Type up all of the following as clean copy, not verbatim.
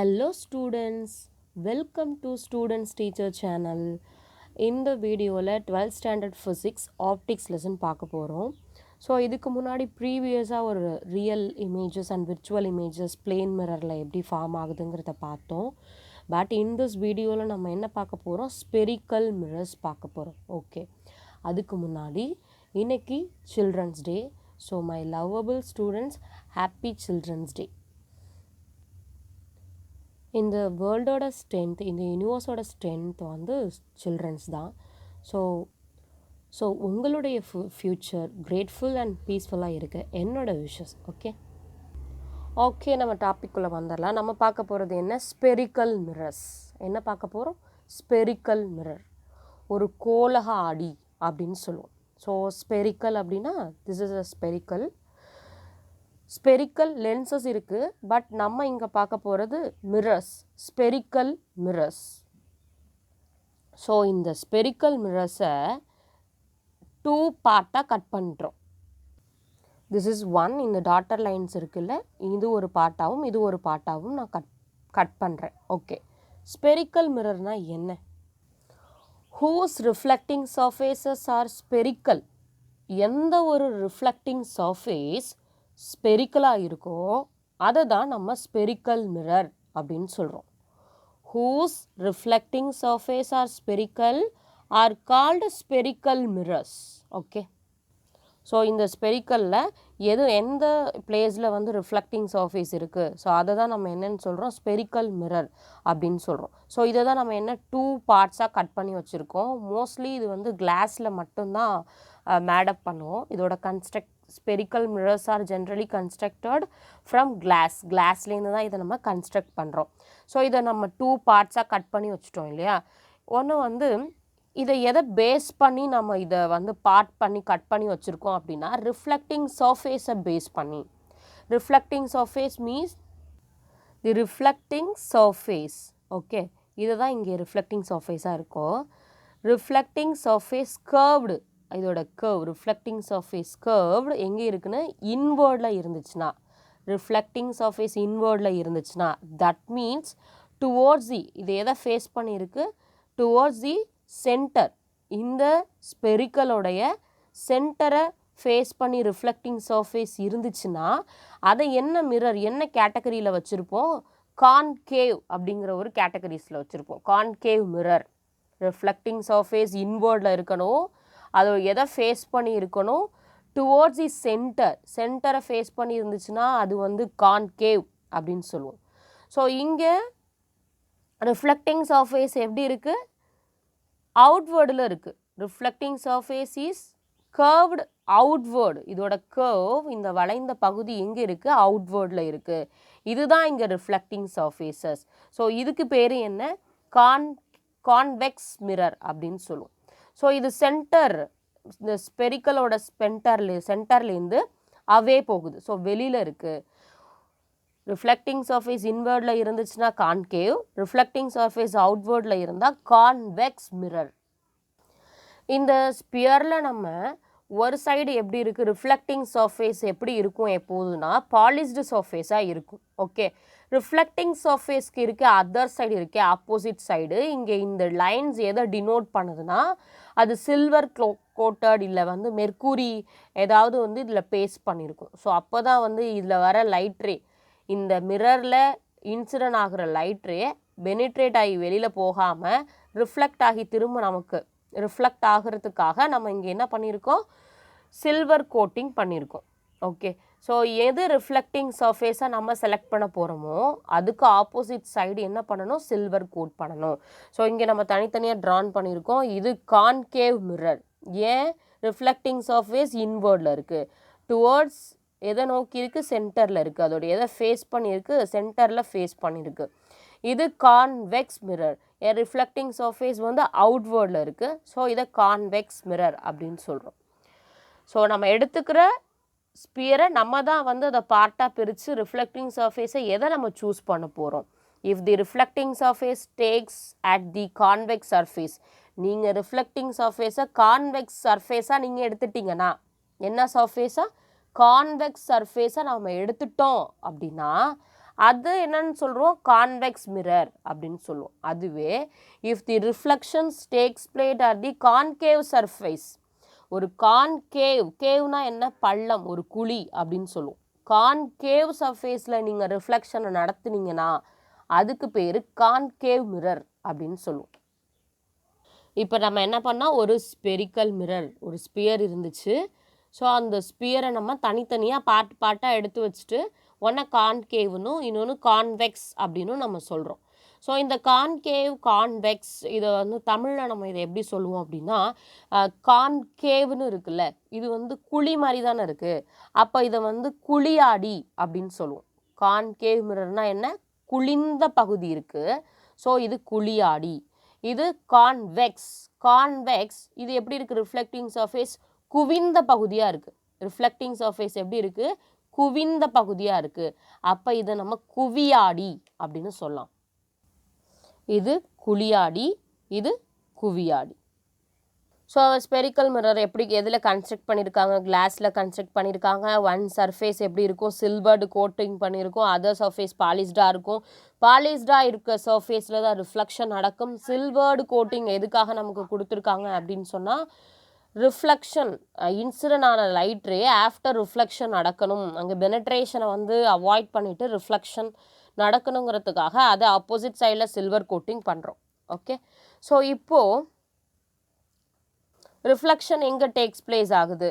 Hello students, welcome to Students Teacher Channel. இந்த வீடியோவில் 12th standard physics optics lesson பார்க்க போகிறோம். ஸோ இதுக்கு முன்னாடி ப்ரீவியஸாக ஒரு real images and virtual images plane மிரரில் எப்படி ஃபார்ம் ஆகுதுங்கிறத பார்த்தோம். பட் இன் திஸ் வீடியோவில் நம்ம என்ன பார்க்க போகிறோம், ஸ்பெரிக்கல் மிரர்ஸ் பார்க்க போகிறோம். ஓகே, அதுக்கு முன்னாடி இன்னைக்கு children's day. So my lovable students, happy children's day. இந்த வேர்ல்டோட ஸ்ட்ரென்த், இந்த யூனிவர்ஸோட ஸ்ட்ரென்த் வந்து சில்ட்ரன்ஸ் தான். ஸோ உங்களுடைய ஃப்யூச்சர் கிரேட்ஃபுல் அண்ட் பீஸ்ஃபுல்லாக இருக்க என்னோடய விஷஸ். ஓகே, நம்ம டாபிக்குள்ளே வந்துடலாம். நம்ம பார்க்க போகிறது என்ன, ஸ்பெரிக்கல் மிரர்ஸ். என்ன பார்க்க போகிறோம், ஸ்பெரிக்கல் மிரர். ஒரு கோளக ஆடி அப்படின்னு சொல்லுவோம். ஸோ ஸ்பெரிக்கல் அப்படின்னா this is a spherical lenses இருக்குது. பட் நம்ம இங்கே பார்க்க போகிறது மிரர்ஸ், ஸ்பெரிக்கல் மிரர்ஸ். ஸோ இந்த ஸ்பெரிக்கல் மிரர்ஸை 2 பார்ட்டாக கட் பண்ணுறோம். This is 1. இந்த டாட்டர் லைன்ஸ் இருக்குல்ல, இது ஒரு பார்ட்டாகவும் இது ஒரு பார்ட்டாகவும் நான் கட் பண்ணுறேன். ஓகே, ஸ்பெரிக்கல் மிரர்னால் என்ன? Whose reflecting surfaces are spherical. எந்த ஒரு ரிஃப்ளெக்டிங் சர்ஃபேஸ் ஸ்பெரிக்கலாக இருக்கோ அதை தான் நம்ம ஸ்பெரிக்கல் மிரர் அப்படின்னு சொல்கிறோம். Whose reflecting surface are spherical are called spherical mirrors. Okay, so இந்த ஸ்பெரிக்கலில் எந்த பிளேஸில் வந்து ரிஃப்ளெக்டிங் சர்ஃபேஸ் இருக்குது, ஸோ அதை தான் நம்ம என்னென்னு சொல்கிறோம், ஸ்பெரிக்கல் மிரர் அப்படின்னு சொல்கிறோம். ஸோ இதை தான் நம்ம என்ன 2 பார்ட்ஸாக கட் பண்ணி வச்சுருக்கோம். மோஸ்ட்லி இது வந்து கிளாஸில் மட்டும்தான் மேடப் பண்ணுவோம். இதோட spherical mirrors are generally constructed from கிளாஸ்லேருந்து தான் இதை நம்ம கன்ஸ்ட்ரக்ட் பண்ணுறோம். ஸோ இதை நம்ம 2 பார்ட்ஸாக கட் பண்ணி வச்சுட்டோம் இல்லையா. ஒன்று வந்து இதை எதை பேஸ் பண்ணி நம்ம இதை வந்து கட் பண்ணி வச்சுருக்கோம் அப்படின்னா, ரிஃப்ளெக்டிங் சர்ஃபேஸை பேஸ் பண்ணி. ரிஃப்ளெக்டிங் சர்ஃபேஸ் மீன்ஸ் தி ரிஃப்ளெக்டிங் சர்ஃபேஸ். ஓகே, இதுதான் இங்கே ரிஃப்ளெக்டிங் சர்ஃபேஸாக இருக்கும். ரிஃப்ளெக்டிங் சர்ஃபேஸ் கர்வ்டு, இதோட ரிஃப்ளெக்டிங் சர்ஃபேஸ் கர்வ்டு எங்கே இருக்குன்னு இன்வேர்டில் இருந்துச்சுன்னா, ரிஃப்ளெக்டிங் சர்ஃபேஸ் இன்வேர்டில் இருந்துச்சுன்னா தட் மீன்ஸ் டுவோர்ட்ஸ் இது எதை ஃபேஸ் பண்ணியிருக்கு, டுவோர்ட்ஸ் தி சென்டர். இந்த ஸ்பெரிக்கலோடைய சென்டரை ஃபேஸ் பண்ணி ரிஃப்ளெக்டிங் சர்ஃபேஸ் இருந்துச்சுன்னா அதை என்ன கேட்டகரியில் வச்சுருப்போம், கான்கேவ் அப்படிங்கிற ஒரு கேட்டகரிஸில் வச்சுருப்போம். Concave mirror. ரிஃப்ளெக்டிங் சர்ஃபேஸ் இன்வேர்டில் இருக்கணும், அது எதை ஃபேஸ் பண்ணி இருக்கணும், டுவோர்ட்ஸ் தி சென்டரை ஃபேஸ் பண்ணி இருந்துச்சுன்னா அது வந்து கான்கேவ் அப்படின்னு சொல்லுவோம். ஸோ இங்கே ரிஃப்ளெக்டிங் சர்ஃபேஸ் எப்படி இருக்குது, அவுட்வேர்டில் இருக்குது. Reflecting surface is curved outward. இதோட கர்வ், இந்த வளைந்த பகுதி எங்கே இருக்குது, அவுட்வேர்டில் இருக்குது. இதுதான் இங்கே ரிஃப்ளெக்டிங் சர்ஃபேசஸ். ஸோ இதுக்கு பேர் என்ன, கான்வெக்ஸ் மிரர் அப்படின்னு சொல்லுவோம். ஸோ இது சென்டர், இந்த ஸ்பெரிக்கலோட சென்டர்லேருந்து அவே போகுது, ஸோ வெளியில் இருக்குது. ரிஃப்ளெக்டிங் சர்ஃபேஸ் இன்வேர்டில் இருந்துச்சுன்னா கான்கேவ், ரிஃப்ளெக்டிங் சர்ஃபேஸ் அவுட்வேர்டில் இருந்தால் கான்வெக்ஸ் மிரர். இந்த ஸ்பியரில் நம்ம ஒரு சைடு எப்படி இருக்குது, ரிஃப்ளெக்டிங் சர்ஃபேஸ் எப்படி இருக்கும் எப்போதுன்னா பாலிஷ்டு சர்ஃபேஸாக இருக்கும். ஓகே, ரிஃப்ளெக்டிங் சர்ஃபேஸ்க்கு இருக்க அதர் சைடு இருக்கே ஆப்போசிட் சைடு, இங்கே இந்த லைன்ஸ் எதை டினோட் பண்ணுதுன்னா அது சில்வர் கோட்டட் இல்லை வந்து மெர்க்குரி ஏதாவது வந்து இதில் பேஸ்ட் பண்ணியிருக்கும். ஸோ அப்போ தான் வந்து இதில் வர லைட்ரே, இந்த மிரரில் இன்சிடென்ட் ஆகிற லைட்ரே பெனிட்ரேட் ஆகி வெளியில் போகாமல் ரிஃப்ளெக்ட் ஆகி திரும்ப நமக்கு ரிஃப்ளெக்ட் ஆகிறதுக்காக நம்ம இங்கே என்ன பண்ணியிருக்கோம், சில்வர் கோட்டிங் பண்ணியிருக்கோம். ஓகே, ஸோ எது ரிஃப்ளெக்டிங் சர்ஃபேஸாக நம்ம செலக்ட் பண்ண போகிறோமோ அதுக்கு ஆப்போசிட் சைடு என்ன பண்ணணும், சில்வர் கோட் பண்ணணும். ஸோ இங்கே நம்ம தனித்தனியாக ட்ரான் பண்ணியிருக்கோம். இது கான்கேவ் மிரர். ஏன், ரிஃப்ளெக்டிங் சர்ஃபேஸ் இன்வேர்டில் இருக்குது, டுவோர்ட்ஸ் எதை நோக்கி இருக்குது, சென்டரில் இருக்குது. அதோட எதை ஃபேஸ் பண்ணியிருக்கு, சென்டரில் ஃபேஸ் பண்ணியிருக்கு. இது கான்வெக்ஸ் மிரர். ரிஃப்ளெக்டிங் சர்ஃபேஸ் வந்து அவுட்வேர்டில் இருக்குது. ஸோ இதை கான்வெக்ஸ் மிரர் அப்படின்னு சொல்கிறோம். ஸோ நம்ம எடுத்துக்கிற ஸ்பியரை நம்ம தான் வந்து அதை பார்ட்டாக பிரித்து ரிஃப்ளெக்டிங் சர்ஃபேஸை எதை நம்ம சூஸ் பண்ண போகிறோம். If the reflecting surface takes at the convex surface, நீங்கள் ரிஃப்ளெக்டிங் சர்ஃபேஸை கான்வெக்ஸ் சர்ஃபேஸாக நீங்கள் எடுத்துட்டிங்கன்னா, என்ன சர்ஃபேஸாக, கான்வெக்ஸ் சர்ஃபேஸை நம்ம எடுத்துட்டோம் அப்படின்னா அது என்னன்னு சொல்கிறோம், கான்வெக்ஸ் மிரர் அப்படின்னு சொல்லுவோம். அதுவே if the reflections takes place at the concave surface, ஒரு கேவ்னா என்ன, பள்ளம், ஒரு குழி அப்படின்னு சொல்லுவோம். கான்கேவ் சர்ஃபேஸில் நீங்கள் ரிஃப்ளெக்ஷனை நடத்துனீங்கன்னா அதுக்கு பேர் கான்கேவ் மிரர் அப்படின்னு சொல்லுவோம். இப்போ நம்ம என்ன பண்ணால், ஒரு ஸ்பெரிக்கல் மிரர், ஒரு ஸ்பியர் இருந்துச்சு. ஸோ அந்த ஸ்பியரை நம்ம தனித்தனியாக பார்ட்டாக எடுத்து வச்சுட்டு ஒன்று கான்கேவ்னும் இன்னொன்று கான்வெக்ஸ் அப்படின்னு நம்ம சொல்கிறோம். ஸோ இந்த கான்கேவ், கான்வெக்ஸ், இதை வந்து தமிழில் நம்ம இதை எப்படி சொல்லுவோம் அப்படின்னா, கான்கேவ்னு இருக்குல்ல, இது வந்து குழி மாதிரி தானே இருக்குது, அப்போ இதை வந்து குழியாடி அப்படின்னு சொல்லுவோம். கான்கேவ் மிரர்னால் என்ன, குழிந்த பகுதி இருக்குது, ஸோ இது குழியாடி. இது கான்வெக்ஸ் இது எப்படி இருக்குது, ரிஃப்ளெக்டிங் சர்ஃபேஸ் குவிந்த பகுதியாக இருக்குது. ரிஃப்ளெக்டிங் சர்ஃபேஸ் எப்படி இருக்குது, குவிந்த பகுதியாக இருக்குது. அப்போ இதை நம்ம குவியாடி அப்படின்னு சொல்லலாம். இது குழியாடி, இது குவியாடி. ஸோ ஸ்பெரிக்கல் மிரர் எப்படி எதில் கன்ஸ்ட்ரக்ட் பண்ணியிருக்காங்க, கிளாஸில் கன்ஸ்ட்ரக்ட் பண்ணியிருக்காங்க. ஒன் சர்ஃபேஸ் எப்படி இருக்கும், சில்வர்டு கோட்டிங் பண்ணியிருக்கும், அதர் சர்ஃபேஸ் பாலிஸ்டாக இருக்கும். பாலிஸ்டாக இருக்க சர்ஃபேஸில் தான் ரிஃப்ளெக்ஷன் நடக்கும். சில்வர்டு கோட்டிங் எதுக்காக நமக்கு கொடுத்துருக்காங்க அப்படின்னு சொன்னால், ரிஃப்ளெக்ஷன் இன்சிடென்ட் ஆன லைட் ரே ஆஃப்டர் ரிஃப்ளெக்ஷன் நடக்கணும், அங்கே பெனட்ரேஷனை வந்து அவாய்ட் பண்ணிவிட்டு ரிஃப்ளெக்ஷன் நடக்கணுங்கிறதுக்காக அதை ஆப்போசிட் சைடில் சில்வர் கோட்டிங் பண்ணுறோம். ஓகே, ஸோ இப்போது ரிஃப்ளெக்ஷன் எங்கே டேக்ஸ் பிளேஸ் ஆகுது,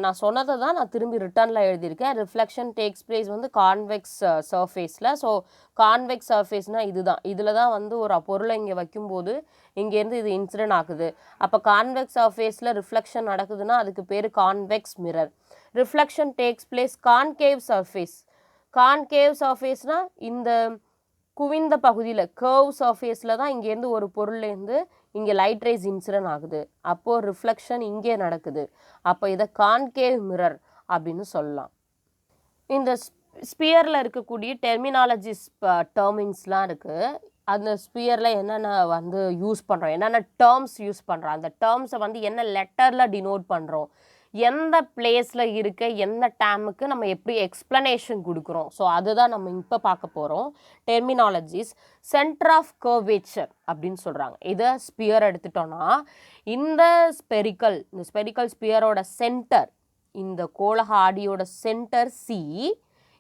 நான் சொன்னதை தான் நான் திரும்பி ரிட்டர்னில் எழுதியிருக்கேன். ரிஃப்ளெக்ஷன் டேக்ஸ் பிளேஸ் வந்து கான்வெக்ஸ் சர்ஃபேஸில். ஸோ கான்வெக்ஸ் சர்ஃபேஸ்னால் இதுதான், இதில் தான் வந்து ஒரு பொருளை இங்கே வைக்கும்போது இங்கேருந்து இது இன்சிடென்ட் ஆகுது. அப்போ கான்வெக்ஸ் சர்ஃபேஸில் ரிஃப்ளெக்ஷன் நடக்குதுன்னா அதுக்கு பேர் convex mirror. Reflection takes place concave surface. Concave சர்ஃபேஸ்னால் இந்த குவிந்த பகுதியில் கர்வ் சர்ஃபேஸில் தான் இங்கேருந்து ஒரு பொருள்லேருந்து இங்கே லைட் ரேஸ் இன்சிடென்ட் ஆகுது. அப்போது ரிஃப்ளெக்ஷன் இங்கே நடக்குது. அப்போ இதை கான்கேவ் மிரர் அப்படின்னு சொல்லலாம். இந்த ஸ்பியரில் இருக்கக்கூடிய டெர்மினாலஜிஸ் டேர்மிங்ஸ்லாம் இருக்குது. அந்த ஸ்பியரில் என்னென்ன வந்து யூஸ் பண்ணுறோம், என்னென்ன டேர்ம்ஸ் யூஸ் பண்ணுறோம், அந்த டேர்ம்ஸை வந்து என்ன லெட்டரில் டினோட் பண்ணுறோம், எந்த பிளேஸில் இருக்க எந்த டேமுக்கு நம்ம எப்படி எக்ஸ்ப்ளனேஷன் கொடுக்குறோம், ஸோ அதுதான் நம்ம இப்போ பார்க்க போகிறோம். டெர்மினாலஜிஸ். சென்டர் ஆஃப் கர்வேச்சர் அப்படின்னு சொல்கிறாங்க. இதை ஸ்பியர் எடுத்துட்டோன்னா இந்த ஸ்பெரிக்கல் ஸ்பியரோட சென்டர், இந்த கோளக ஆடியோட சென்டர் சி,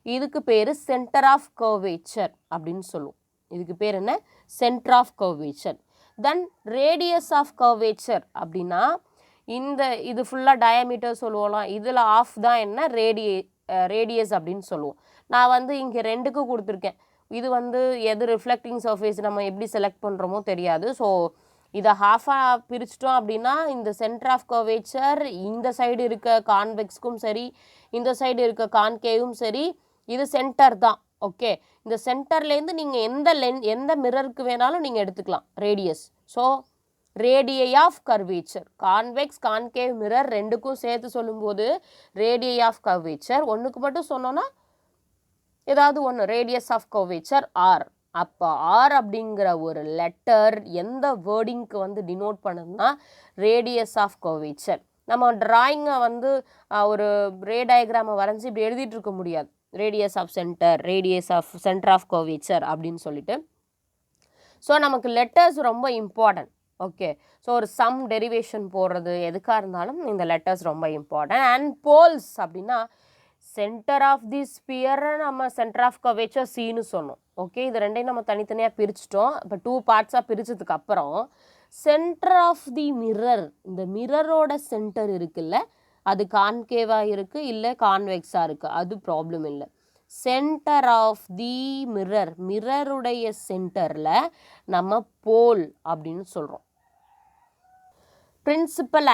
இதுக்கு பேர் சென்டர் ஆஃப் கர்வேச்சர் அப்படின்னு சொல்லுவோம். இதுக்கு பேர் என்ன, centre of curvature. Then radius of curvature அப்படின்னா இது ஃபுல்லாக டயாமீட்டர் சொல்லுவோம், இதில் ஆஃப் தான் என்ன, ரேடியஸ் அப்படின்னு சொல்லுவோம். நான் வந்து இங்கே 2க்கு கொடுத்துருக்கேன். இது வந்து எது ரிஃப்ளெக்டிங் சர்ஃபேஸ் நம்ம எப்படி செலக்ட் பண்ணுறோமோ தெரியாது. ஸோ இதை ஹாஃபாக பிரிச்சிட்டோம் அப்படின்னா இந்த சென்டர் ஆஃப் கர்வேச்சர் இந்த சைடு இருக்க கான்வெக்ஸ்க்கும் சரி, இந்த சைடு இருக்க கான்கேவும் சரி, இது சென்டர் தான். ஓகே, இந்த சென்டர்லேருந்து நீங்கள் எந்த மிரருக்கு வேணாலும் நீங்கள் எடுத்துக்கலாம் radius. So radii of curvature, convex concave mirror ரெண்டுக்கும் சேர்த்து சொல்லும்போது ரேடியை ஆஃப் கர்வேச்சர், ஒன்றுக்கு மட்டும் சொன்னோன்னா ஏதாவது ஒன்று, ரேடியஸ் ஆஃப் கர்வேச்சர் ஆர். அப்போ ஆர் அப்படிங்கிற ஒரு லெட்டர் எந்த வேர்டிங்க்கு வந்து டினோட் பண்ணுதுன்னா ரேடியஸ் ஆஃப் கர்வேச்சர். நம்ம டிராயிங்கை வந்து ஒரு ரே டயக்ராமை வரைஞ்சி இப்படி எழுதிட்டு இருக்க முடியாது, radius of centre, radius of centre of curvature அப்படின்னு சொல்லிட்டு. ஸோ நமக்கு லெட்டர்ஸ் ரொம்ப இம்பார்ட்டன்ட். ஓகே, ஸோ ஒரு சம் டெரிவேஷன் போடுறது எதுக்காக இருந்தாலும் இந்த லெட்டர்ஸ் ரொம்ப இம்பார்ட்டன்ட். அண்ட் போல்ஸ் அப்படின்னா சென்டர் ஆஃப் தி ஸ்பியர் நம்ம சென்டர் ஆஃப் கர்வேச்சர் சின்னு சொன்னோம். ஓகே, இது ரெண்டையும் நம்ம தனித்தனியாக பிரிச்சிட்டோம். இப்போ 2 பார்ட்ஸாக பிரித்ததுக்கு அப்புறம் சென்டர் ஆஃப் தி மிரர், இந்த மிரரோட சென்டர் இருக்குல்ல, அது கான்கேவாக இருக்குது இல்லை கான்வெக்ஸாக இருக்குது, அது ப்ராப்ளம் இல்லை. சென்டர் ஆஃப் தி மிரர், மிரருடைய சென்டரில் நம்ம போல் அப்படின்னு சொல்கிறோம். பிரின்சிபல்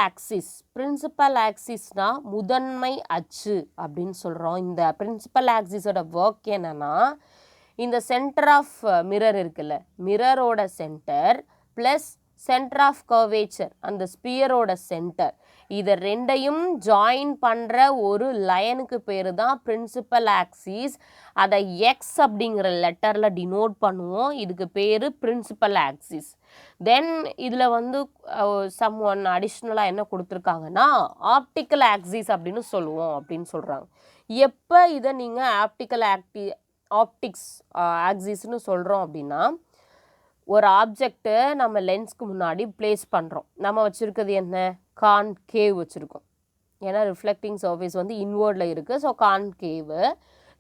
ஆக்சிஸ்னால் முதன்மை அச்சு அப்படின்னு சொல்கிறோம். இந்த பிரின்சிபல் ஆக்சிஸோட ஒர்க் என்னென்னா, இந்த சென்டர் ஆஃப் மிரர் இருக்குல்ல, மிரரோட centre plus centre of curvature, அந்த ஸ்பியரோட சென்டர், இதை ரெண்டையும் ஜாயின் பண்ணுற ஒரு லைனுக்கு பேர் தான் பிரின்சிபல் ஆக்சிஸ். அதை எக்ஸ் அப்படிங்கிற லெட்டரில் டினோட் பண்ணுவோம். இதுக்கு பேர் பிரின்சிபல் ஆக்சிஸ். தென் இதில் வந்து சம் ஒன் அடிஷ்னலாக என்ன கொடுத்துருக்காங்கன்னா ஆப்டிக்கல் ஆக்சிஸ் அப்படின்னு சொல்லுவோம் அப்படின்னு சொல்கிறாங்க. எப்போ இதை நீங்கள் ஆப்டிக்ஸ் ஆக்சிஸ்னு சொல்கிறோம் அப்படின்னா, ஒரு ஆப்ஜெக்டை நம்ம லென்ஸ்க்கு முன்னாடி பிளேஸ் பண்ணுறோம். நம்ம வச்சுருக்கிறது என்ன, கான்கேவ் வச்சுருக்கோம். ஏன்னா ரிஃப்ளெக்டிங் சர்ஃபேஸ் வந்து இன்வர்டில் இருக்குது. ஸோ கான்கேவு.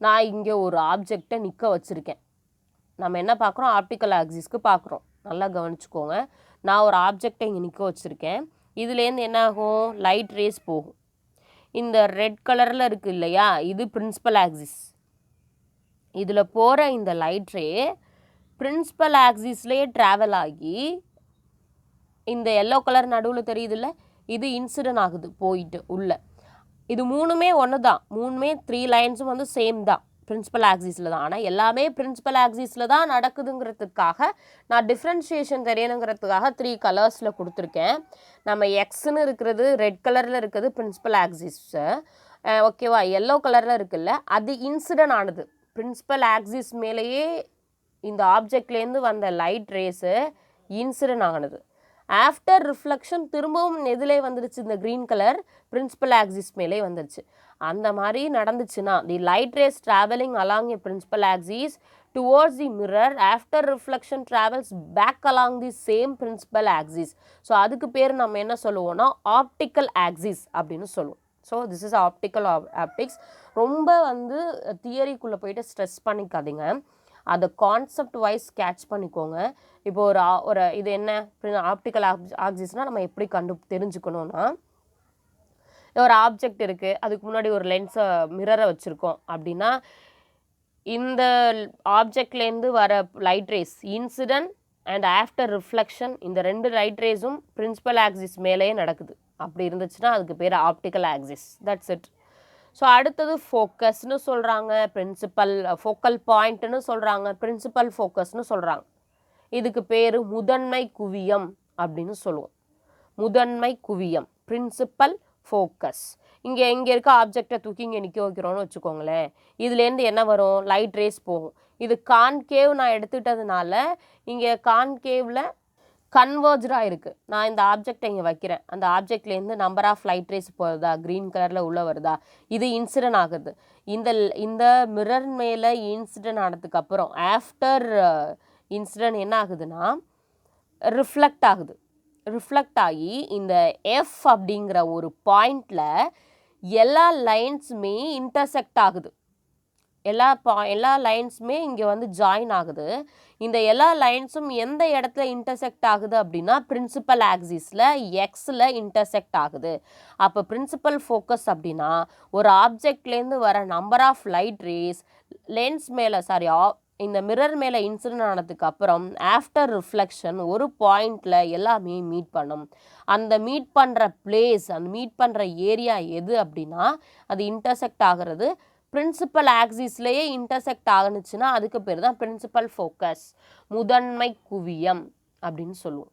நான் இங்கே ஒரு ஆப்ஜெக்டை நிற்க வச்சுருக்கேன். நம்ம என்ன பார்க்குறோம், ஆப்டிக்கல் ஆக்சிஸ்க்கு பார்க்குறோம். நல்லா கவனிச்சுக்கோங்க. நான் ஒரு ஆப்ஜெக்டை இங்கே நிற்க வச்சுருக்கேன். இதுலேருந்து என்ன ஆகும், லைட் ரேஸ் போகும். இந்த ரெட் கலரில் இருக்குது இல்லையா, இது பிரின்சிபல் ஆக்சிஸ். இதில் போகிற இந்த லைட் ரே பிரின்சிபல் ஆக்சிஸ்லேயே ட்ராவல் ஆகி இந்த எல்லோ கலர் நடுவில் தெரியுதுல்ல, இது இன்சிடென்ட் ஆகுது போயிட்டு உள்ள. இது மூணுமே ஒன்று தான். மூணுமே 3 லைன்ஸும் வந்து சேம் தான், பிரின்சிபல் ஆக்சிஸில் தான். ஆனால் எல்லாமே பிரின்சிபல் ஆக்சிஸில் தான் நடக்குதுங்கிறதுக்காக நான் டிஃப்ரென்ஷியேஷன் தெரியணுங்கிறதுக்காக 3 கலர்ஸில் கொடுத்துருக்கேன். நம்ம எக்ஸ்ன்னு இருக்கிறது ரெட் கலரில் இருக்கிறது பிரின்சிபல் ஆக்சிஸு, ஓகேவா. எல்லோ கலரில் இருக்குல்ல, அது இன்சிடென்ட் ஆனது. பிரின்சிபல் ஆக்சிஸ் மேலேயே இந்த ஆப்ஜெக்ட்லேருந்து வந்த லைட் ரேஸு இன்சிடென்ட் ஆனது. ஆஃப்டர் ரிஃப்ளெக்ஷன் திரும்பவும் எதிலே வந்துடுச்சு, இந்த க்ரீன் கலர் பிரின்சிபல் ஆக்சிஸ் மேலே வந்துடுச்சு. அந்த மாதிரி நடந்துச்சுன்னா, the light rays travelling along a principal axis towards the mirror after reflection travels back along the same principal axis. So அதுக்கு பேர் நம்ம என்ன சொல்லுவோம்னா ஆப்டிக்கல் ஆக்சிஸ் அப்படின்னு சொல்லுவோம். So this is optical optics. ரொம்ப வந்து தியரிக்குள்ளே போயிட்டு ஸ்ட்ரெஸ் பண்ணிக்காதீங்க, அதை கான்செப்ட் வைஸ் கேட்ச் பண்ணிக்கோங்க. இப்போ ஒரு இது என்ன ஆப்டிக்கல் ஆக்சிஸ்னால் நம்ம எப்படி தெரிஞ்சுக்கணும்னா, ஒரு ஆப்ஜெக்ட் இருக்குது, அதுக்கு முன்னாடி ஒரு லென்ஸை மிரரை வச்சுருக்கோம் அப்படின்னா, இந்த ஆப்ஜெக்ட்லேருந்து வர light race incident and after reflection, இந்த 2 லைட் ரேஸும் பிரின்சிபல் ஆக்சிஸ் மேலேயே நடக்குது. அப்படி இருந்துச்சுன்னா அதுக்கு பேர் optical axis. That's it. So அடுத்தது ஃபோக்கஸ்னு சொல்கிறாங்க, பிரின்சிபல் ஃபோக்கல் பாயிண்ட்டுன்னு சொல்கிறாங்க, பிரின்சிபல் ஃபோக்கஸ்னு சொல்கிறாங்க. இதுக்கு பேர் முதன்மை குவியம் அப்படின்னு சொல்லுவோம். முதன்மை குவியம், பிரின்சிபல் ஃபோக்கஸ். இங்கே இருக்க ஆப்ஜெக்டை தூக்கி இங்கே நிற்க வைக்கிறோன்னு வச்சுக்கோங்களேன், இதுலேருந்து என்ன வரும், லைட் ரேஸ் போகும். இது கான்கேவ் நான் எடுத்துக்கிட்டதுனால இங்கே கான்கேவில் கன்வர்ஜாக இருக்குது. நான் இந்த ஆப்ஜெக்டை இங்கே வைக்கிறேன், அந்த ஆப்ஜெக்ட்லேருந்து நம்பர் ஆஃப் லைட் ரேஸ் போகுதா, க்ரீன் கலரில் உள்ளே வருதா, இது இன்சிடென்ட் ஆகுது. இந்த மிரர் மேலே இன்சிடென்ட் ஆனதுக்கப்புறம் ஆஃப்டர் இன்சிடென்ட் என்ன ஆகுதுன்னா ரிஃப்ளெக்ட் ஆகுது. ரிஃப்ளெக்ட் ஆகி இந்த எஃப் அப்படிங்கிற ஒரு பாயிண்டில் எல்லா லைன்ஸுமே இன்டர்செக்ட் ஆகுது. எல்லா லைன்ஸுமே இங்கே வந்து ஜாயின் ஆகுது. இந்த எல்லா லைன்ஸும் எந்த இடத்துல இன்டர்செக்ட் ஆகுது அப்படின்னா பிரின்சிபல் ஆக்சிஸில் எக்ஸில் இன்டர்செக்ட் ஆகுது. அப்போ பிரின்சிபல் ஃபோக்கஸ் அப்படின்னா ஒரு ஆப்ஜெக்ட்லேருந்து வர number of light rays lens மேலே இந்த மிரர் மேலே இன்சிடென்ட் ஆனதுக்கு அப்புறம் ஆஃப்டர் ரிஃப்ளெக்ஷன் ஒரு பாயிண்டில் எல்லாமே மீட் பண்ணும். அந்த மீட் பண்ணுற பிளேஸ், அந்த மீட் பண்ணுற ஏரியா எது அப்படின்னா அது இன்டர்செக்ட் ஆகிறது பிரின்சிபல் ஆக்சிஸ்லேயே இன்டர்செக்ட் ஆகுனுச்சுன்னா அதுக்கு பேர் தான் பிரின்சிபல் ஃபோக்கஸ், முதன்மை குவியம் அப்படின்னு சொல்லுவோம்.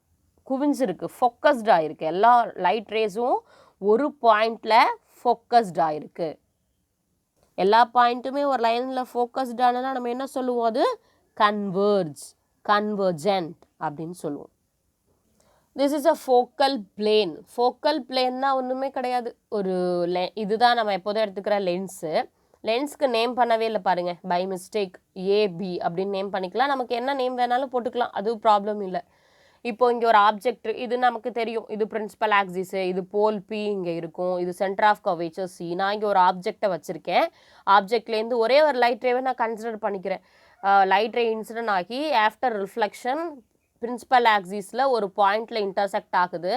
குவிஞ்சிருக்கு, ஃபோக்கஸ்டாக இருக்குது, எல்லா லைட் ரேஸும் ஒரு பாயிண்டில் ஃபோக்கஸ்டாக இருக்குது. எல்லா பாயிண்ட்டுமே ஒரு லைனில் ஃபோக்கஸ்டானா நம்ம என்ன சொல்லுவோம், அது கன்வர்ஜென்ட் அப்படின்னு சொல்லுவோம். This is a focal plane. Focal பிளேன்னா ஒன்றுமே கிடையாது, ஒரு இதுதான் நம்ம எப்போதும் எடுத்துக்கிற லென்ஸு. லென்ஸ்க்கு நேம் பண்ணவே இல்லை பாருங்கள், பை மிஸ்டேக் ஏபி அப்படின்னு நேம் பண்ணிக்கலாம். நமக்கு என்ன நேம் வேணாலும் போட்டுக்கலாம், அது ப்ராப்ளம் இல்லை. இப்போ இங்கே ஒரு ஆப்ஜெக்ட், இது நமக்கு தெரியும், இது பிரின்சிபல் ஆக்சிஸு, இது போல் பி இங்கே இருக்கும், இது சென்டர் ஆஃப் கர்வேச்சர் சி. நான் இங்கே ஒரு ஆப்ஜெக்டை வச்சுருக்கேன், ஆப்ஜெக்ட்லேருந்து ஒரே ஒரு லைட் ரேவை நான் கன்சிடர் பண்ணிக்கிறேன். லைட் ரே இன்சிடென்ட் ஆகி ஆஃப்டர் ரிஃப்ளெக்ஷன் பிரின்சிபல் ஆக்சிஸில் ஒரு பாயிண்டில் இன்டர்செக்ட் ஆகுது.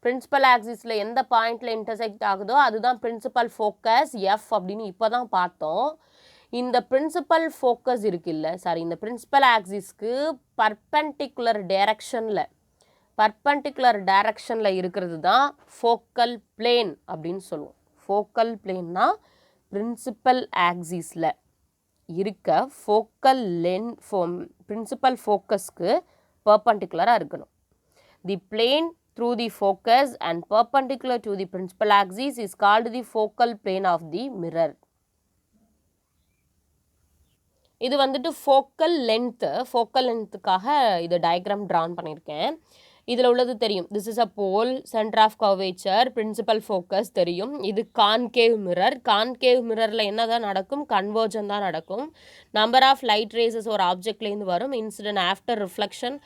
பிரின்சிபல் ஆக்சிஸில் எந்த பாயிண்டில் இன்டர்செக்ட் ஆகுதோ அதுதான் பிரின்சிபல் ஃபோக்கஸ் எஃப் அப்படின்னு இப்போ தான் பார்த்தோம். இந்த பிரின்சிபல் ஃபோக்கஸ் இருக்குல்ல, இந்த பிரின்சிபல் ஆக்சிஸ்க்கு பர்பெண்டிகுலர் டைரக்ஷனில் இருக்கிறது தான் ஃபோக்கல் பிளேன் அப்படின்னு சொல்லுவோம். ஃபோக்கல் பிளேன்னா பிரின்சிபல் ஆக்சிஸில் இருக்க ஃபோக்கல் பிரின்சிபல் ஃபோக்கஸ்க்கு பர்பெண்டிகுலராக இருக்கணும். தி plane through the focus and perpendicular to the principal axis is called the focal plane of the mirror. இது வந்துட்டு ஃபோக்கல் லென்த்துக்காக இது டயக்ராம் ட்ரான் பண்ணியிருக்கேன். இதில் உள்ளது தெரியும். This is a pole, centre of curvature, principal focus தெரியும். இது கான்கேவ் மிரர். கான்கேவ் மிரரில் என்ன தான் நடக்கும்? கன்வர்ஜன் தான் நடக்கும். நம்பர் ஆஃப் லைட் ரேசஸ் ஒரு ஆப்ஜெக்ட்லேருந்து வரும். இன்சிடென்ட் ஆஃப்டர் ரிஃப்ளெக்ஷன்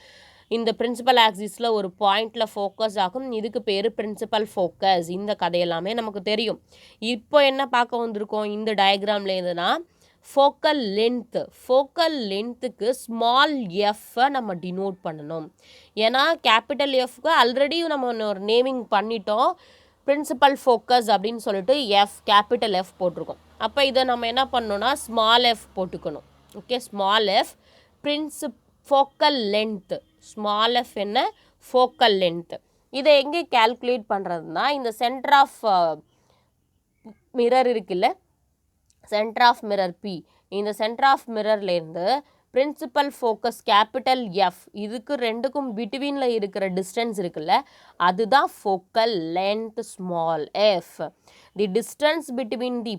இந்த பிரின்சிபல் ஆக்சிஸில் ஒரு பாயிண்டில் ஃபோக்கஸ் ஆகும். இதுக்கு பேர் பிரின்சிபல் ஃபோக்கஸ். இந்த கதையெல்லாமே நமக்கு தெரியும். இப்போ என்ன பார்க்க வந்திருக்கோம் இந்த டயக்ராம்லேருந்துன்னா ஃபோக்கல் லென்த்துக்கு ஸ்மால் எஃப்பை நம்ம டினோட் பண்ணணும். ஏன்னா கேபிட்டல் எஃப்க்கு ஆல்ரெடி நம்ம ஒரு நேமிங் பண்ணிட்டோம். பிரின்சிபல் ஃபோக்கஸ் அப்படின்னு சொல்லிட்டு கேபிட்டல் எஃப் போட்டிருக்கோம். அப்போ இதை நம்ம என்ன பண்ணணும்னா ஸ்மால் எஃப் போட்டுக்கணும். Okay, small F focal length. Small F என்ன? Focal length. இதை எங்கே கேல்குலேட் பண்ணுறதுனா இந்த சென்டர் ஆஃப் மிரர் இருக்குல்ல, சென்டர் ஆஃப் மிரர் பி, இந்த சென்டர் ஆஃப் மிரர்லேருந்து பிரின்சிபல் ஃபோக்கஸ் கேபிட்டல் எஃப் இதுக்கு ரெண்டுக்கும் பிட்வீனில் இருக்கிற டிஸ்டன்ஸ் இருக்குல்ல, அதுதான் focal length small F. The distance between the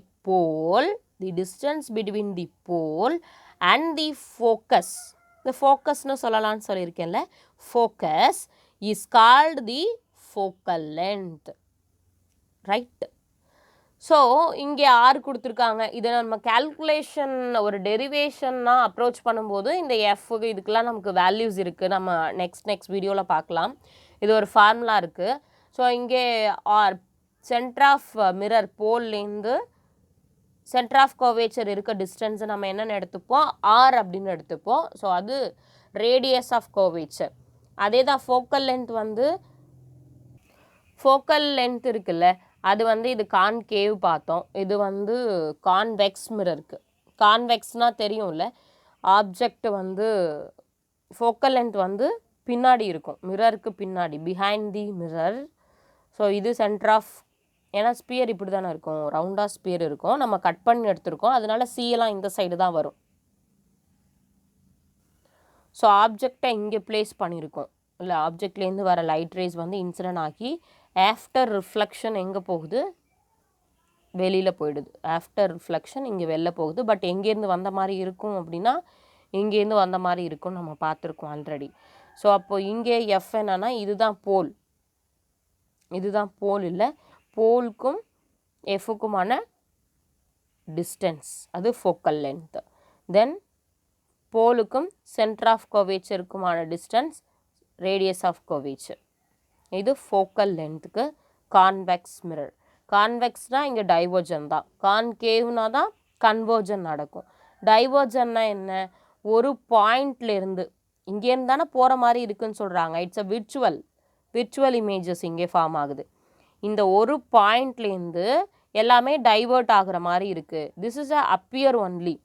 pole and the focus, இந்த ஃபோக்கஸ்னு சொல்லலான்னு சொல்லியிருக்கேன்ல, focus is called the focal length. Right. So இங்கே ஆர் கொடுத்துருக்காங்க. இதை நம்ம கேல்குலேஷன் ஒரு டெரிவேஷன்னாக அப்ரோச் பண்ணும்போது இந்த எஃப்க்கு இதுக்கெலாம் நமக்கு வேல்யூஸ் இருக்குது. நம்ம நெக்ஸ்ட் வீடியோவில் பார்க்கலாம். இது ஒரு ஃபார்முலா இருக்குது. ஸோ இங்கே ஆர் சென்டர் ஆஃப் மிரர் போல்லேருந்து சென்டர் ஆஃப் கர்வேச்சர் இருக்க டிஸ்டன்ஸை நம்ம என்னென்னு எடுத்துப்போம்? ஆர் அப்படின்னு எடுத்துப்போம். ஸோ அது ரேடியஸ் ஆஃப் கர்வேச்சர். அதே தான் ஃபோக்கல் லென்த் இருக்குல்ல, அது இது கான்கேவ் பார்த்தோம். இது கான்வெக்ஸ் மிரருக்கு. கான்வெக்ஸ்னால் தெரியும்ல, ஆப்ஜெக்ட் ஃபோக்கல் லென்த் பின்னாடி இருக்கும், மிரருக்கு பின்னாடி, பிஹைண்ட் தி மிரர். ஸோ இது சென்டர் ஆஃப், ஏன்னா ஸ்பியர் இப்படி தானே இருக்கும், ரவுண்டாக ஸ்பியர் இருக்கும், நம்ம கட் பண்ணி எடுத்துருக்கோம், அதனால சியெல்லாம் இந்த சைடு தான் வரும். ஸோ ஆப்ஜெக்டை இங்கே பிளேஸ் பண்ணியிருக்கோம் இல்லை, ஆப்ஜெக்ட்லேருந்து வர லைட் ரேஸ் இன்சிடென்ட் ஆகி ஆஃப்டர் ரிஃப்ளெக்ஷன் எங்கே போகுது? வெளியில் போயிடுது. ஆஃப்டர் ரிஃப்ளெக்ஷன் இங்கே வெளில போகுது. பட் எங்கேருந்து வந்த மாதிரி இருக்கும் அப்படின்னா இங்கேருந்து வந்த மாதிரி இருக்கும்னு நம்ம பார்த்துருக்கோம் ஆல்ரெடி. ஸோ அப்போது இங்கே எஃப் என்னன்னா இதுதான் போல் இல்லை, போலுக்கும் எஃப்க்குமான டிஸ்டன்ஸ், அது ஃபோக்கல் லென்த். தென் போலுக்கும் சென்டர் ஆஃப் கர்வேச்சருக்குமான டிஸ்டன்ஸ் ரேடியஸ் ஆஃப் கர்வேச்சர். இது ஃபோக்கல் லென்த்துக்கு கான்வெக்ஸ் மிரர். கான்வெக்ஸ்னால் இங்கே டைவர்ஜன் தான், கான்கேவ்னா தான் கன்வர்ஜன் நடக்கும். டைவர்ஜன்னா என்ன? ஒரு பாயிண்ட்லேருந்து இங்கேருந்து தானே போகிற மாதிரி இருக்குதுன்னு சொல்கிறாங்க. இட்ஸ் அ விர்ச்சுவல் இமேஜஸ் இங்கே ஃபார்ம் ஆகுது. இந்த ஒரு பாயிண்ட்லேருந்து எல்லாமே டைவர்ட் ஆகிற மாதிரி இருக்குது. This is a appear only.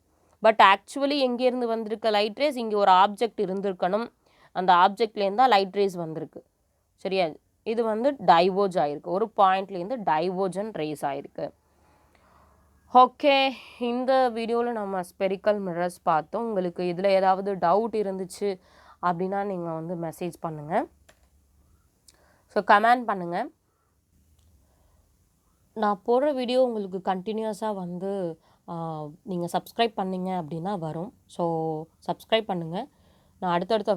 But actually எங்கேருந்து வந்திருக்க லைட் ரேஸ்? இங்கே ஒரு ஆப்ஜெக்ட் இருந்திருக்கணும், அந்த ஆப்ஜெக்ட்லேருந்து தான் லைட் ரேஸ் வந்திருக்கு. சரியா? இது டைவர்ஜ் ஆகிருக்கு, ஒரு பாயிண்ட்லேருந்து டைவர்ஜன் ரேஸ் ஆகிருக்கு. ஓகே, இந்த வீடியோவில் நம்ம ஸ்பெரிக்கல் மிரர்ஸ் பார்த்தோம். உங்களுக்கு இதில் ஏதாவது டவுட் இருந்துச்சு அப்படின்னா நீங்கள் மெசேஜ் பண்ணுங்கள். ஸோ கமெண்ட் பண்ணுங்கள். நான் போடுற வீடியோ உங்களுக்கு கண்டினியூஸாக நீங்கள் சப்ஸ்கிரைப் பண்ணிங்க அப்படின்னா வரும். ஸோ சப்ஸ்கிரைப் பண்ணுங்கள். நான் அடுத்தடுத்த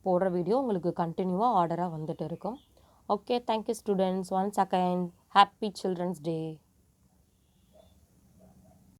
போடுற வீடியோ உங்களுக்கு கண்டினியூவாக ஆர்டராக வந்துட்டு இருக்கும். Okay, thank you students. Once again happy children's டே.